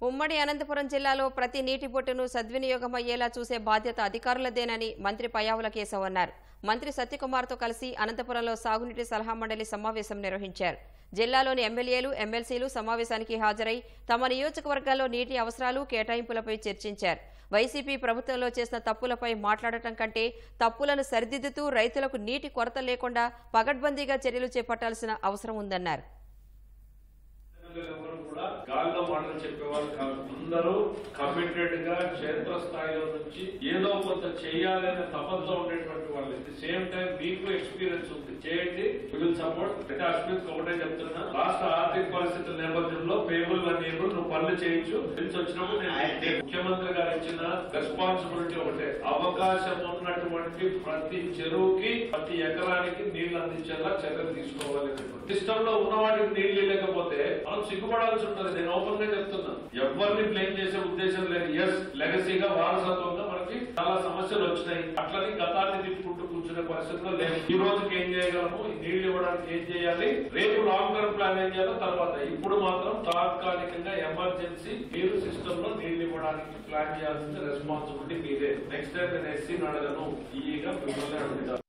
ఉమ్మడి అనంతపురం జిల్లాలో ప్రతి నీటి బొట్టును సద్వినియోగమయ్యేలా చూసే బాధ్యత అధికారులదేనని మంత్రి పయ్యావుల కేశవ్ అన్నారు. మంత్రి సత్యకుమార్తో కలిసి అనంతపురంలో సాగునీటి సలహా మండలి సమావేశం నిర్వహించారు. జిల్లాలోని ఎమ్మెల్యేలు, ఎమ్మెల్సీలు సమావేశానికి హాజరై తమ నియోజకవర్గాల్లో నీటి అవసరాలు, కేటాయింపులపై చర్చించారు. వైసీపీ ప్రభుత్వంలో చేసిన తప్పులపై మాట్లాడటం కంటే తప్పులను సరిదిద్దుతూ రైతులకు నీటి కొరత లేకుండా పగడ్బందీగా చర్యలు చేపట్టాల్సిన అవసరం ఉందన్నారు. గాల్లో మాటలు చెప్పేవాళ్ళు కాదు. అందరూ కమిటెడ్ గా క్షేత్ర స్థాయిలో నుంచి ఏదో కొంత చేయాలనే తపంతో ఉండేటువంటి వాళ్ళు. అట్ ది సేమ్ టైం మీకు ఎక్స్పీరియన్స్ ఉంది, చేయండి, విల్ సపోర్ట్. అయితే అశ్విత్ ఒకటే చెప్తున్నా, రాష్ట్ర ఆర్థిక పరిస్థితుల నేపథ్యంలో పేబుల్ అనేబుల్ నువ్వు పనులు చేయొచ్చు. పిలిచి వచ్చినప్పుడు నేను ముఖ్యమంత్రి గారు ఇచ్చిన రెస్పాన్సిబిలిటీ ఒకటే, అవకాశం ఉన్నటువంటి ప్రతి చెరువుకి, ప్రతి ఎకరానికి నీళ్లు అందించేలా చర్యలు తీసుకోవాలి. సిస్టమ్ లో ఉన్న వాటికి నీళ్లు లేకపోతే మనం సిగ్గుపడాల్సి ఉంటుంది. నేను ఓపెన్ గా చెప్తున్నా, ఎవరిని బ్లేమ్ చేసే ఉద్దేశం లేదు. ఎస్, లెగసీగా వారసత్వంగా మనకి చాలా సమస్యలు వచ్చినాయి. అట్లని గతాన్ని తిప్పుకుంటూ కూర్చునే పరిస్థితుల్లో లేదు. ఈ రోజుకి ఏం చేయగలము, నీళ్లు ఇవ్వడానికి ఏం చేయాలి, రేపు లాంగ్ టర్మ్ ప్లాన్ ఏం చేయాలో తర్వాత. ఇప్పుడు మాత్రం తాత్కాలికంగా ఎమర్జెన్సీ మీరు సిస్టమ్ లో నీళ్లు ఇవ్వడానికి ప్లాన్ చేయాల్సిన రెస్పాన్సిబిలిటీ మీదే. నెక్స్ట్ టైం నేను ఎస్సీని అడగను, ఈగా మిమ్మల్ని అడుగుతాను.